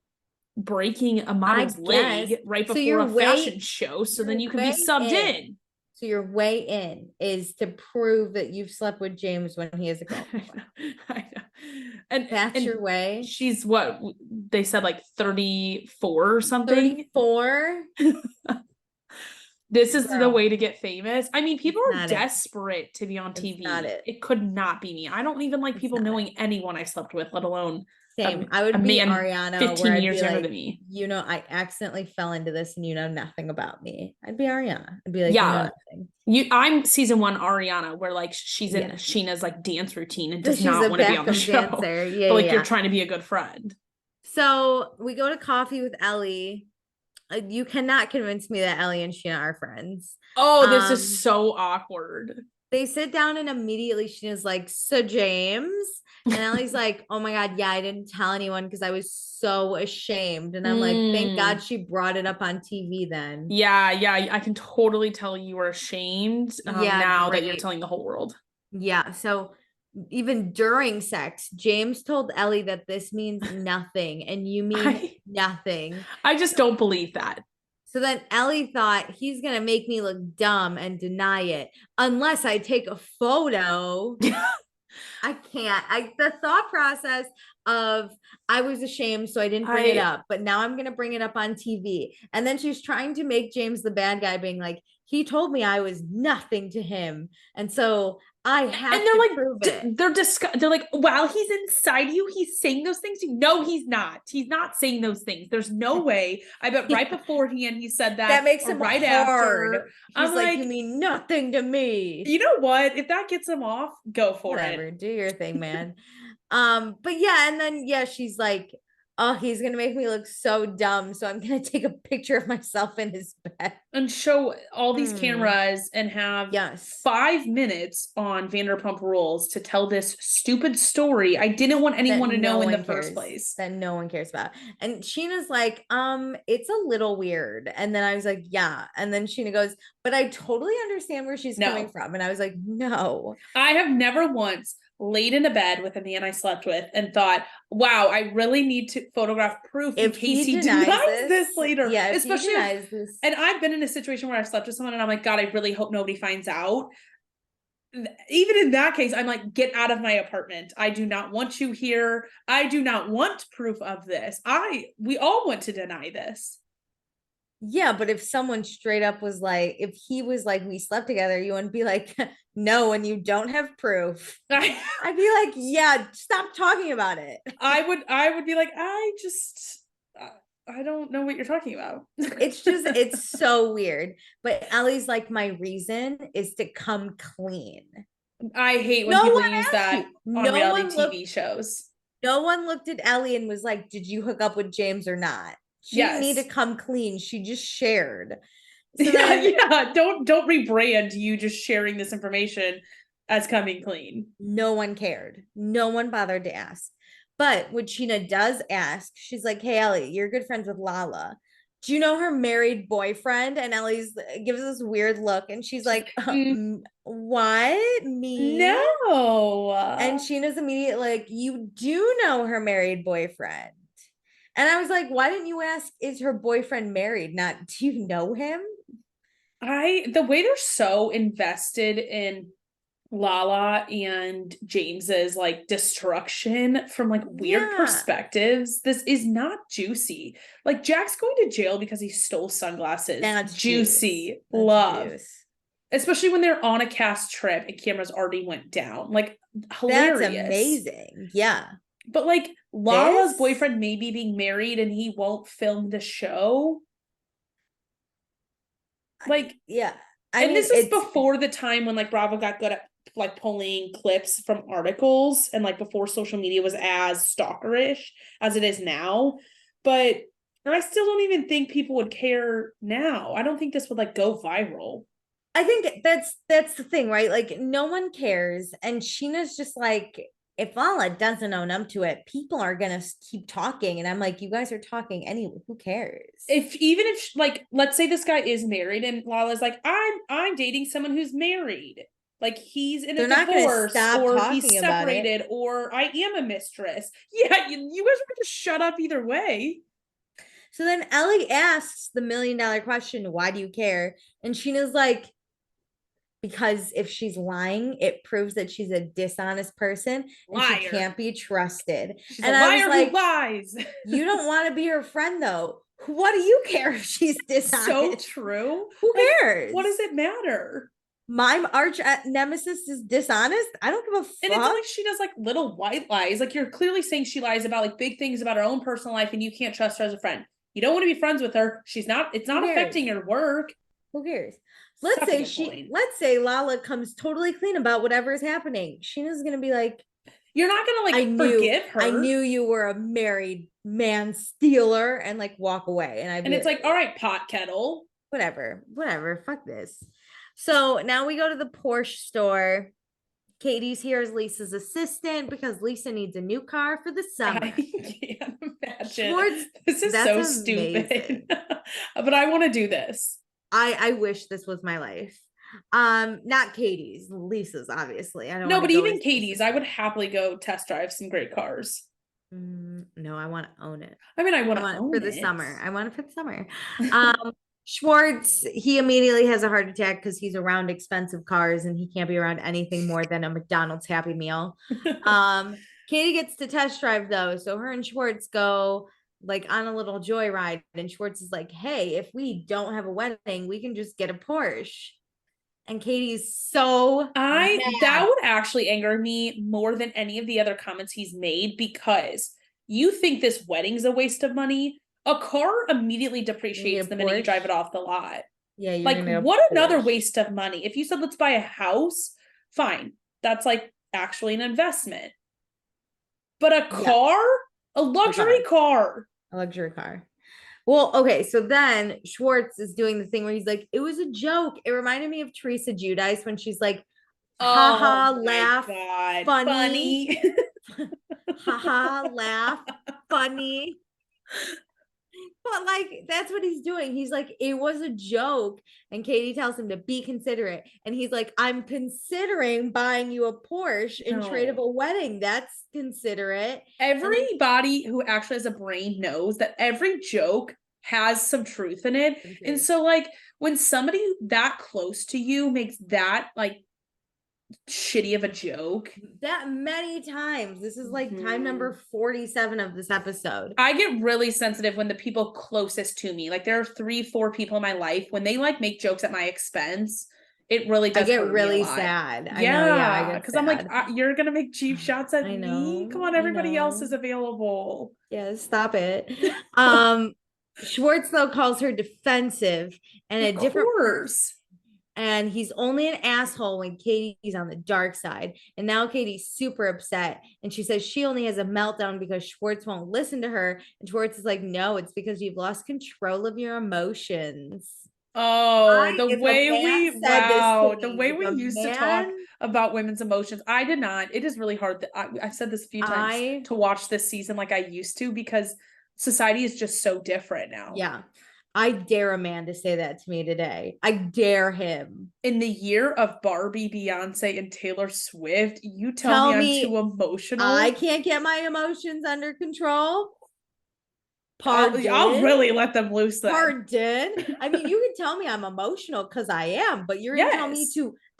breaking a model's leg right before a fashion show so then you can be subbed in. So your way in is to prove that you've slept with James when he is a girlfriend. I know. And that's your way. She's what they said, like 34 or something. 34. This is the way to get famous. I mean, people are desperate to be on TV. It could not be me. I don't even like people knowing anyone I slept with, let alone same. I would be Ariana, 15 years younger than me. You know, I accidentally fell into this and you know nothing about me. I'd be Ariana. I'd be like, yeah, I'm season 1 Ariana, where like she's in Sheena's like dance routine and does not want to be on the show. Yeah, but like you're trying to be a good friend. So we go to coffee with Ellie. You cannot convince me that Ellie and Sheena are friends. Oh, this is so awkward. They sit down and immediately Sheena's like, so James. And Ellie's like, oh my God, yeah, I didn't tell anyone because I was so ashamed. And I'm like, thank God she brought it up on TV then. Yeah, I can totally tell you were ashamed now that you're telling the whole world. Yeah, so even during sex, James told Ellie that this means nothing and you mean nothing. I just don't believe that. So then Ellie thought he's going to make me look dumb and deny it unless I take a photo. I can't. The thought process of I was ashamed, so I didn't bring it up, but now I'm going to bring it up on TV. And then she's trying to make James the bad guy, being like, he told me I was nothing to him. And so I have to prove it. They're like, while he's inside you, he's saying those things. No, he's not. He's not saying those things. There's no way. I bet right beforehand he said that. That makes him right hard. After. He's like, you mean nothing to me. You know what? If that gets him off, go for it. Do your thing, man. But yeah, and then she's like, oh, he's gonna make me look so dumb, so I'm gonna take a picture of myself in his bed and show all these cameras and have 5 minutes on Vanderpump Rules to tell this stupid story I didn't want anyone to know in the first place, that no one cares about. And Sheena's like, it's a little weird. And then I was like, yeah. And then Sheena goes, but I totally understand where she's coming from. And I was like, no, I have never once laid in a bed with a man I slept with and thought, wow, I really need to photograph proof in case he denies this later. Yeah, especially and I've been in a situation where I've slept with someone and I'm like, God, I really hope nobody finds out. Even in that case, I'm like, get out of my apartment. I do not want you here. I do not want proof of this. We all want to deny this. Yeah, but if someone straight up was like, if he was like, we slept together, you wouldn't be like, no, and you don't have proof. I'd be like, yeah, stop talking about it. I would be like, I don't know what you're talking about. It's so weird. But Ellie's like, my reason is to come clean. I hate when people use that on reality TV shows. No one looked at Ellie and was like, did you hook up with James or not? She didn't need to come clean. She just shared. So Don't rebrand you just sharing this information as coming clean. No one cared. No one bothered to ask. But when Sheena does ask, she's like, hey, Ellie, you're good friends with Lala. Do you know her married boyfriend? And Ellie's gives this weird look and she's like, what? Me? No. And Sheena's immediately like, you do know her married boyfriend. And I was like, why didn't you ask, is her boyfriend married? Not, do you know him? The way they're so invested in Lala and James's like destruction from like weird perspectives, this is not juicy. Like Jack's going to jail because he stole sunglasses. That's juicy. Love. Juice. Especially when they're on a cast trip and cameras already went down. Like hilarious. That's amazing. Yeah. But like Lala's boyfriend may be being married and he won't film the show. Like, yeah. This is before the time when like Bravo got good at like pulling clips from articles and like before social media was as stalkerish as it is now. But I still don't even think people would care now. I don't think this would like go viral. I think that's the thing, right? Like no one cares. And Sheena's just like, if Lala doesn't own up to it, people are gonna keep talking. And I'm like, you guys are talking anyway. Who cares? If like, let's say this guy is married and Lala's like, I'm dating someone who's married. Like he's in a divorce or he's separated or I am a mistress. Yeah, you guys are gonna shut up either way. So then Ellie asks the $1 million question, why do you care? And Sheena's like, because if she's lying, it proves that she's a dishonest person and Liar. She can't be trusted. She's and a liar who lies. You don't want to be her friend though. What do you care if she's dishonest? So true. Who cares? What does it matter? My arch nemesis is dishonest. I don't give a fuck. And it's like she does like little white lies. Like you're clearly saying she lies about like big things about her own personal life and you can't trust her as a friend. You don't want to be friends with her. It's not affecting your work. Who cares? Let's say Lala comes totally clean about whatever is happening. Sheena's gonna be like, you're not gonna like forgive her. I knew you were a married man stealer and like walk away. And it's like, all right, pot kettle. Whatever. Fuck this. So now we go to the Porsche store. Katie's here as Lisa's assistant because Lisa needs a new car for the summer. I can't imagine. This is so stupid. But I want to do this. I wish this was my life. Not Katie's, Lisa's, obviously. I don't know. No, but even Katie's, I would happily go test drive some great cars. No, I want to own it. I mean, I want it for the summer. I want it for the summer. Schwartz, he immediately has a heart attack because he's around expensive cars and he can't be around anything more than a McDonald's Happy Meal. Katie gets to test drive though, so her and Schwartz go like on a little joyride, and Schwartz is like, hey, if we don't have a wedding, we can just get a Porsche. And Katie's so mad. That would actually anger me more than any of the other comments he's made, because you think this wedding's a waste of money. A car immediately depreciates the minute you drive it off the lot. Yeah, like what another waste of money. If you said let's buy a house, fine, that's like actually an investment. But a car, a luxury car. Well, okay, so then Schwartz is doing the thing where he's like, it was a joke. It reminded me of Teresa Giudice when she's like, haha, laugh, funny. Haha, laugh, funny. But like, that's what he's doing. He's like, it was a joke. And Katie tells him to be considerate. And he's like, I'm considering buying you a Porsche in trade of a wedding. That's considerate. Everybody who actually has a brain knows that every joke has some truth in it. Okay. And so like when somebody that close to you makes that like shitty of a joke that many times, this is like time number 47 of this episode, I get really sensitive when the people closest to me, like there are 3-4 people in my life, when they like make jokes at my expense, it really does. I get really sad. Yeah, because I'm like, you're gonna make cheap shots at me. Come on, everybody else is available. Yeah, stop it. Schwartz though calls her defensive and a different person. And he's only an asshole when Katie's on the dark side. And now Katie's super upset. And she says she only has a meltdown because Schwartz won't listen to her. And Schwartz is like, no, it's because you've lost control of your emotions. Oh, the way we used to talk about women's emotions. I did not. It is really hard. I've said this a few times to watch this season like I used to, because society is just so different now. Yeah. I dare a man to say that to me today. I dare him. In the year of Barbie, Beyonce, and Taylor Swift, you tell me I'm too emotional? I can't get my emotions under control. Pardon? I'll really let them loose then. Pardon? I mean, you can tell me I'm emotional because I am, but you're going to tell me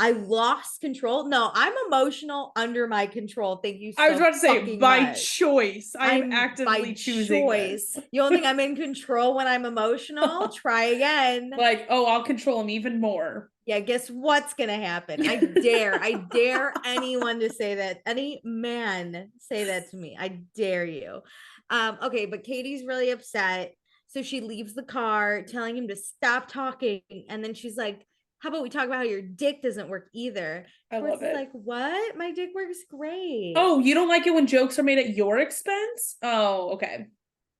I lost control? No, I'm emotional under my control. Thank you so much. I was about to say, by choice. I'm actively choosing this. You don't think I'm in control when I'm emotional? Try again. Like, I'll control him even more. Yeah, guess what's going to happen? I dare anyone to say that. Any man say that to me. I dare you. Okay, but Katie's really upset. So she leaves the car telling him to stop talking. And then she's like, how about we talk about how your dick doesn't work either? I Schwartz love is it. like, what? My dick works great. Oh, you don't like it when jokes are made at your expense? Oh, okay.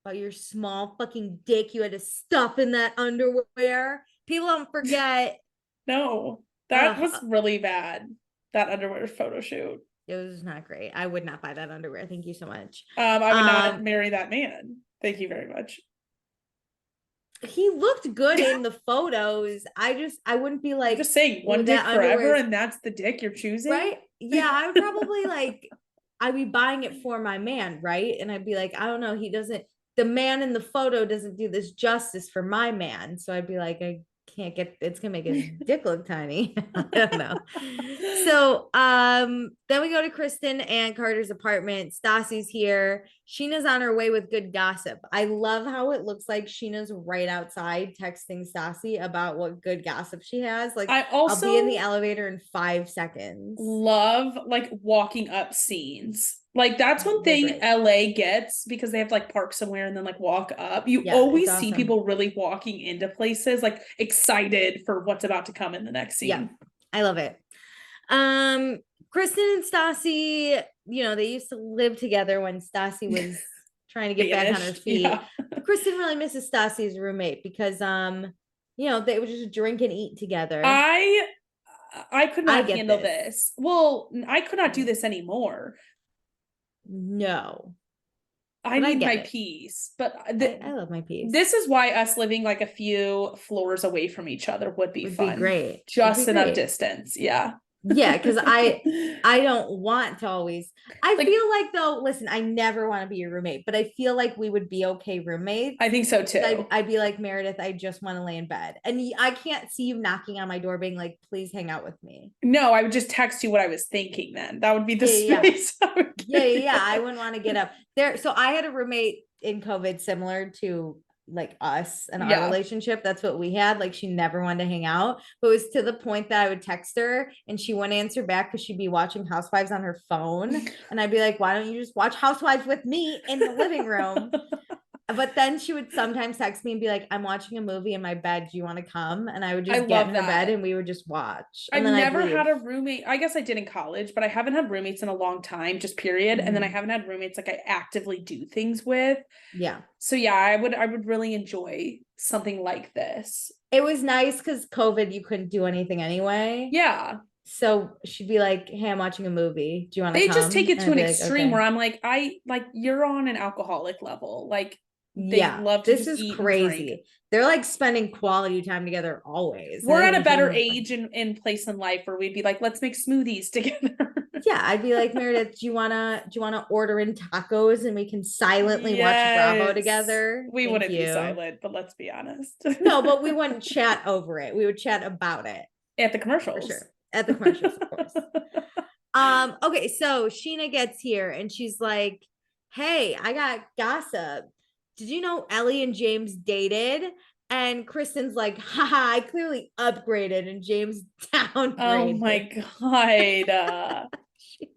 About your small fucking dick you had to stuff in that underwear. People don't forget. No, that was really bad. That underwear photo shoot. It was not great. I would not buy that underwear. Thank you so much. I would not marry that man. Thank you very much. He looked good in the photos. I wouldn't be like, I'm just saying one dick forever and that's the dick you're choosing. Right? Yeah, I would probably like, I'd be buying it for my man, right? And I'd be like, I don't know, the man in the photo doesn't do this justice for my man. So I'd be like, I can't get, it's gonna make his dick look tiny. I don't know. So then we go to Kristen and Carter's apartment. Stassi's here. Sheena's on her way with good gossip. I love how it looks like Sheena's right outside texting Stassi about what good gossip she has. Like, I'll be in the elevator in 5 seconds. Love like walking up scenes. Like that's one thing LA gets because they have to like park somewhere and then like walk up. You always see people really walking into places like excited for what's about to come in the next scene. Yeah, I love it. Kristen and Stassi, you know, they used to live together when Stassi was trying to get back on her feet. Yeah. Kristen really misses Stassi's roommate because you know, they would just drink and eat together. I could not handle this. Well, I could not do this anymore. No. I need my peace, but I love my peace. This is why us living like a few floors away from each other would be fun. Be great. Just enough distance. Yeah. Yeah, because I don't want to always. I feel like though, listen, I never want to be your roommate, but I feel like we would be okay roommates. I think so too. I'd be like, Meredith, I just want to lay in bed, and I can't see you knocking on my door, being like, please hang out with me. No, I would just text you what I was thinking. Then that would be the space. Yeah. I wouldn't want to get up there. So I had a roommate in COVID similar to like us and our relationship. That's what we had. Like she never wanted to hang out, but it was to the point that I would text her and she wouldn't answer back because she'd be watching Housewives on her phone, and I'd be like, why don't you just watch Housewives with me in the living room? But then she would sometimes text me and be like, I'm watching a movie in my bed, do you want to come? And I would just get in her bed and we would just watch. I've never had a roommate. I guess I did in college, but I haven't had roommates in a long time, just period. And then I haven't had roommates like I actively do things with. Yeah. So yeah, I would really enjoy something like this. It was nice because COVID, you couldn't do anything anyway. Yeah. So she'd be like, hey, I'm watching a movie, do you want to come? They just take it to an extreme where I'm like, you're on an alcoholic level. Like, they love to this is crazy. They're like spending quality time together always. We're at a better age and place in life where we'd be like, let's make smoothies together. Yeah, I'd be like, Meredith, do you wanna order in tacos and we can silently watch Bravo together? We wouldn't be silent, but let's be honest. No, but we wouldn't chat over it. We would chat about it at the commercials. For sure. At the commercials, of course. Okay, so Sheena gets here and she's like, hey, I got gossip. Did you know Ellie and James dated? And Kristen's like, haha, I clearly upgraded, and James downgraded. Oh my God.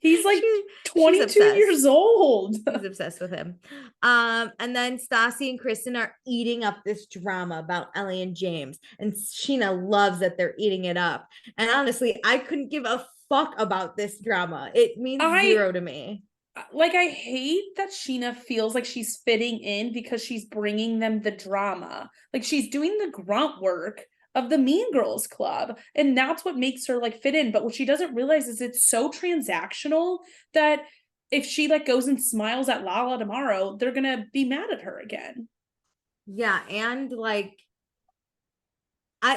He's like 22 years old. He's obsessed with him. And then Stassi and Kristen are eating up this drama about Ellie and James. And Sheena loves that they're eating it up. And honestly, I couldn't give a fuck about this drama. It means zero to me. Like, I hate that Sheena feels like she's fitting in because she's bringing them the drama. Like, she's doing the grunt work of the Mean Girls Club, and that's what makes her like fit in. But what she doesn't realize is it's so transactional that if she like goes and smiles at Lala tomorrow, they're gonna be mad at her again. Yeah, and like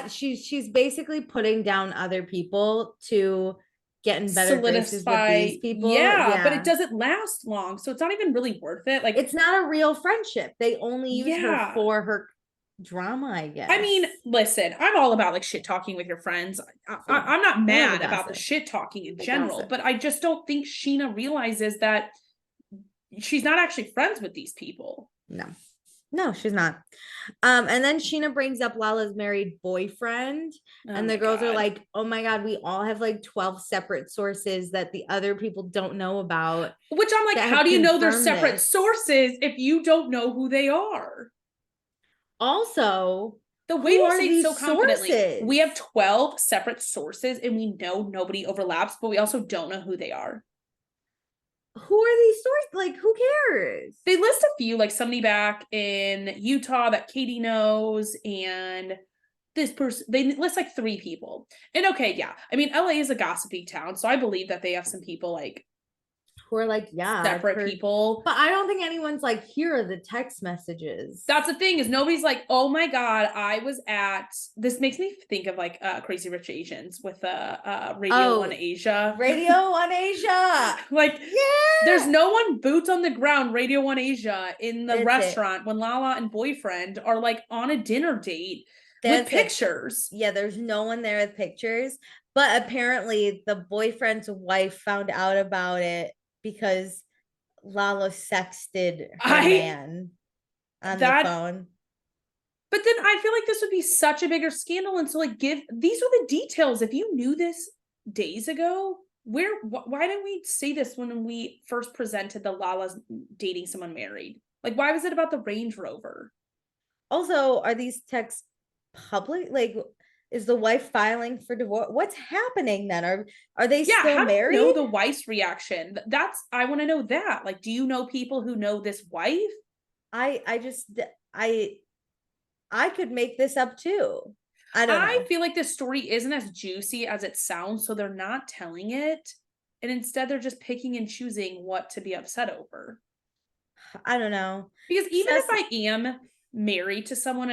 she's basically putting down other people to get in better graces with these people. Yeah, but it doesn't last long, so it's not even really worth it. Like, it's not a real friendship. They only use her for her drama, I guess. I mean, listen, I'm all about like shit talking with your friends. I'm not mad about the shit talking in general, but I just don't think Sheena realizes that she's not actually friends with these people. No, she's not. And then Sheena brings up Lala's married boyfriend, and the girls are like, oh my God, we all have like 12 separate sources that the other people don't know about. Which I'm like, how do you know they're separate sources if you don't know who they are? Also, the way who to are say it these so confidently, sources? we have 12 separate sources and we know nobody overlaps, but we also don't know who they are. Who are these sources? Like, who cares? They list a few, like somebody back in Utah that Katie knows, and this person, they list like 3 people. And okay, yeah, I mean, LA is a gossipy town, so I believe that they have some people like Who are like, yeah, separate people. But I don't think anyone's like, here are the text messages. That's the thing, is nobody's like, oh my god, I was at, this makes me think of like Crazy Rich Asians with Radio 1 Asia. Radio 1 Asia. Like, yeah, there's no one boots on the ground Radio 1 Asia in the restaurant when Lala and boyfriend are like on a dinner date with pictures. Yeah, there's no one there with pictures, but apparently the boyfriend's wife found out about it because Lala sexted her man on the phone. But then I feel like this would be such a bigger scandal, and so like these are the details. If you knew this days ago, why didn't we say this when we first presented the Lala's dating someone married? Like, why was it about the Range Rover? Also, are these texts public? Like, is the wife filing for divorce? What's happening then? Are they still married? Know the wife's reaction. I want to know that. Like, do you know people who know this wife? I could make this up too. I don't know. I feel like this story isn't as juicy as it sounds, so they're not telling it. And instead they're just picking and choosing what to be upset over. I don't know. Because even if I am married to someone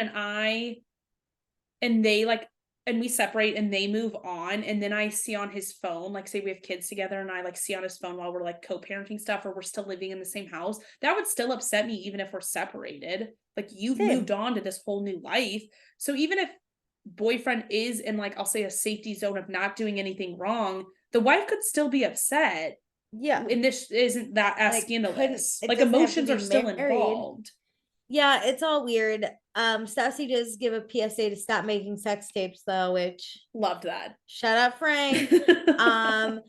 and they like, and we separate and they move on, and then I see on his phone, like say we have kids together and I like see on his phone while we're like co-parenting stuff or we're still living in the same house, that would still upset me even if we're separated. Like, you've moved on to this whole new life. So even if boyfriend is in like, I'll say a safety zone of not doing anything wrong, the wife could still be upset. Yeah. And this isn't that as scandalous. Like, emotions are still involved. Yeah, it's all weird. Stassi does give a PSA to stop making sex tapes though, which loved that. Shut up, Frank. Stassi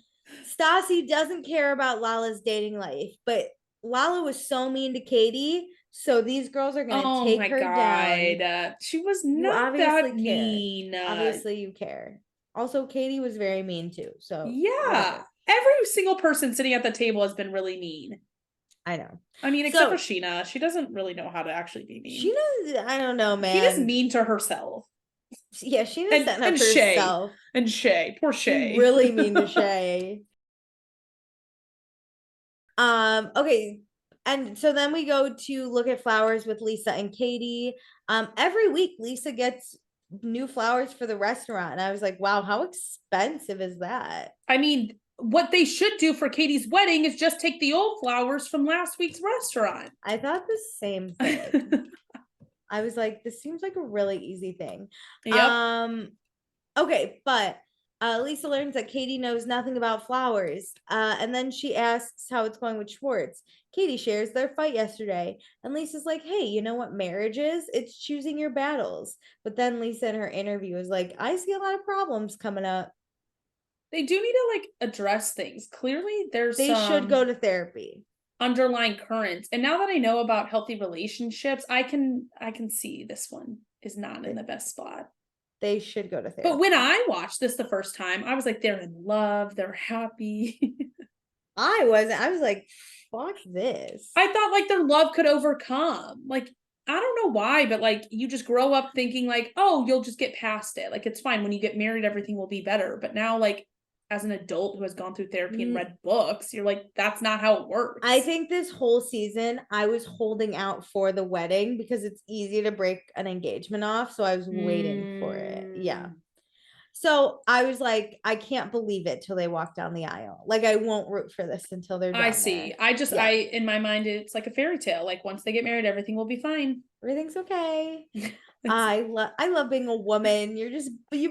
doesn't care about Lala's dating life, but Lala was so mean to Katie, so these girls are gonna take her down. She was not that mean. Obviously you care. Also, Katie was very mean too. So yeah, whatever. Every single person sitting at the table has been really mean. I know. I mean, except for Sheena. She doesn't really know how to actually be mean. Sheena, I don't know, man. Sheena's mean to herself. Yeah, Sheena's setting up herself. And Shay. Poor Shay. Really mean to Shay. Okay. And so then we go to look at flowers with Lisa and Katie. Every week Lisa gets new flowers for the restaurant. And I was like, wow, how expensive is that? I mean, what they should do for Katie's wedding is just take the old flowers from last week's restaurant. I thought the same thing. I was like, this seems like a really easy thing. Yep. Okay, but Lisa learns that Katie knows nothing about flowers. And then she asks how it's going with Schwartz. Katie shares their fight yesterday. And Lisa's like, hey, you know what marriage is? It's choosing your battles. But then Lisa in her interview is like, I see a lot of problems coming up. They do need to like address things. Clearly they should go to therapy. Underlying currents. And now that I know about healthy relationships, I can see this one is not in the best spot. They should go to therapy. But when I watched this the first time, I was like, they're in love, they're happy. I wasn't. I was like, fuck this. I thought like their love could overcome. Like, I don't know why, but like you just grow up thinking like, oh, you'll just get past it. Like, it's fine. When you get married, everything will be better. But now, like, as an adult who has gone through therapy and read books, you're like, that's not how it works. I think this whole season I was holding out for the wedding because it's easy to break an engagement off. So I was waiting for it. Yeah. So I was like, I can't believe it till they walk down the aisle. Like, I won't root for this until they're done. I see. There. In my mind, it's like a fairy tale. Like, once they get married, everything will be fine. Everything's okay. I love being a woman. You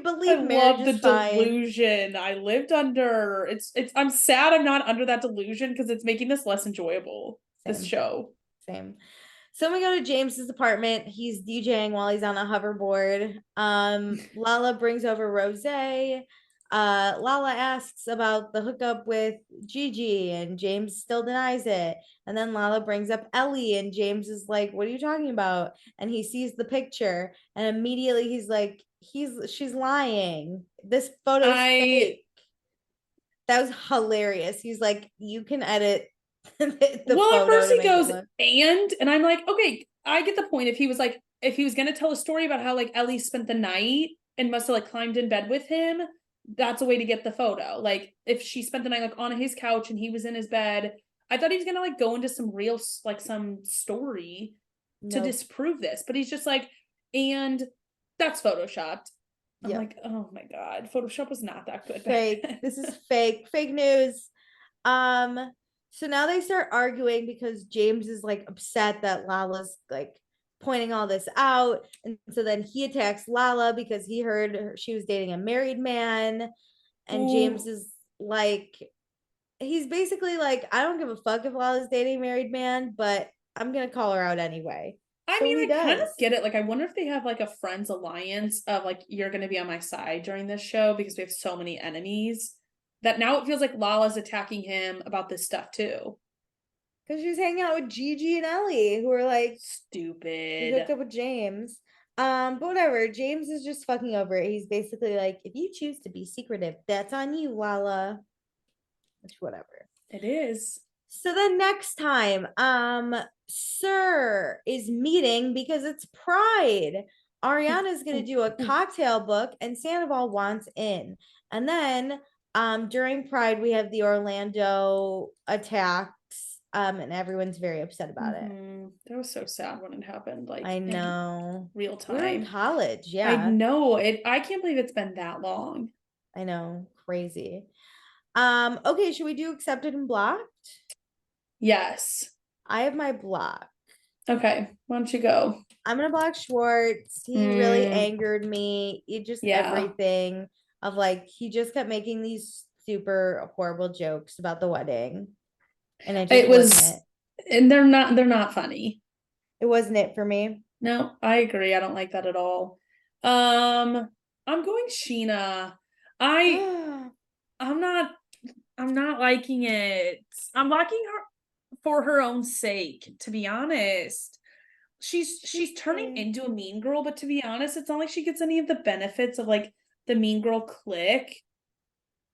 believe marriage is fine. I love the delusion I lived under. It's I'm sad I'm not under that delusion because it's making this less enjoyable. Same. This show. Same. So we go to James's apartment. He's DJing while he's on a hoverboard. Lala brings over rosé. Lala asks about the hookup with Gigi and James still denies it. And then Lala brings up Ellie and James is like, what are you talking about? And he sees the picture and immediately he's like, she's lying. This photo's fake. That was hilarious. He's like, you can edit the well, photo at first to he goes, look. and I'm like, okay, I get the point. If he was like, if he was gonna tell a story about how like Ellie spent the night and must have like climbed in bed with him, that's a way to get the photo. Like if she spent the night like on his couch and he was in his bed, I thought he was gonna like go into some real like some story to disprove this, but he's just like, and that's photoshopped. I'm like, oh my god, Photoshop was not that good. Fake. This is fake news. So now they start arguing because James is like upset that Lala's like pointing all this out, and so then he attacks Lala because he heard she was dating a married man, and James is like, he's basically like, I don't give a fuck if Lala's dating a married man, but I'm gonna call her out anyway. I mean, I kind of get it. Like, I wonder if they have like a friends alliance of like, you're going to be on my side during this show because we have so many enemies that now it feels like Lala's attacking him about this stuff too. Because she's hanging out with Gigi and Ellie, who are like stupid. Hooked up with James. But whatever. James is just fucking over it. He's basically like, if you choose to be secretive, that's on you, Lala. Which whatever. It is. So then next time, Sir is meeting because it's Pride. Ariana's gonna do a cocktail book and Sandoval wants in. And then during Pride, we have the Orlando attacks. And everyone's very upset about it. That was so sad when it happened. Like, I know, real time. We were in college, yeah. I know it. I can't believe it's been that long. I know, crazy. Okay, should we do accepted and blocked? Yes. I have my block. Okay, why don't you go? I'm gonna block Schwartz. He really angered me. It just everything of like, he just kept making these super horrible jokes about the wedding. And it was and they're not funny. It wasn't it for me. No, I agree. I don't like that at all. I'm going Sheena. I'm not liking it. I'm liking her for her own sake, to be honest. She's turning into a mean girl, but to be honest, it's not like she gets any of the benefits of like the mean girl clique.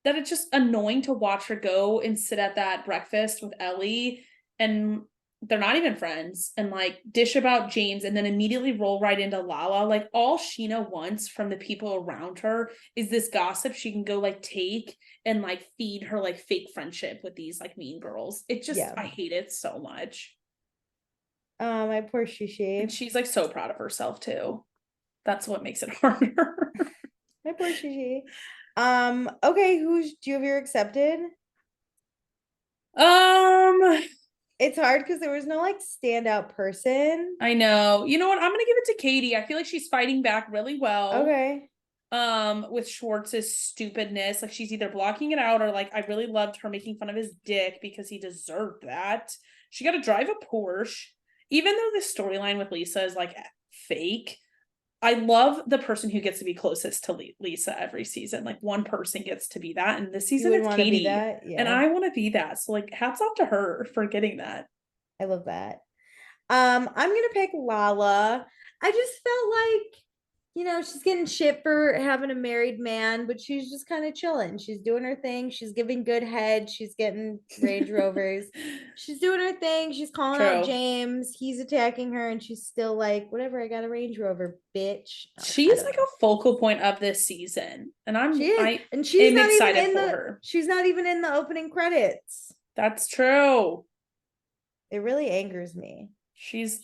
That it's just annoying to watch her go and sit at that breakfast with Ellie and they're not even friends and like dish about James and then immediately roll right into Lala. Like all Sheena wants from the people around her is this gossip she can go like take and like feed her like fake friendship with these like mean girls. It just, I hate it so much. My poor Shishi. And she's like so proud of herself too. That's what makes it harder. My poor Shishi. Okay, do you have your accepted? It's hard because there was no like standout person. I know. You know what? I'm gonna give it to Katie. I feel like she's fighting back really well. Okay. With Schwartz's stupidness. Like she's either blocking it out or like I really loved her making fun of his dick because he deserved that. She got to drive a Porsche. Even though this storyline with Lisa is like fake, I love the person who gets to be closest to Lisa every season. Like one person gets to be that. And this season it's Katie. Yeah. And I want to be that. So like hats off to her for getting that. I love that. I'm going to pick Lala. I just felt like, she's getting shit for having a married man, but she's just kind of chilling. She's doing her thing. She's giving good head. She's getting Range Rovers. She's doing her thing. She's calling out James. He's attacking her, and she's still like, whatever, I got a Range Rover, bitch. She's like a focal point of this season. And she's not excited even for her. She's not even in the opening credits. That's true. It really angers me. She's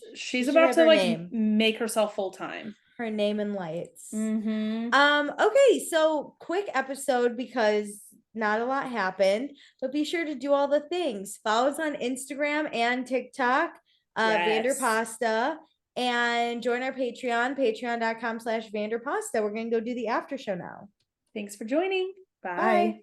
about to like make herself full-time. Her name and lights. Okay, so quick episode because not a lot happened, but be sure to do all the things. Follow us on Instagram and TikTok, Vanderpasta, and join our Patreon, patreon.com/Vanderpasta. We're gonna go do the after show now. Thanks for joining. Bye.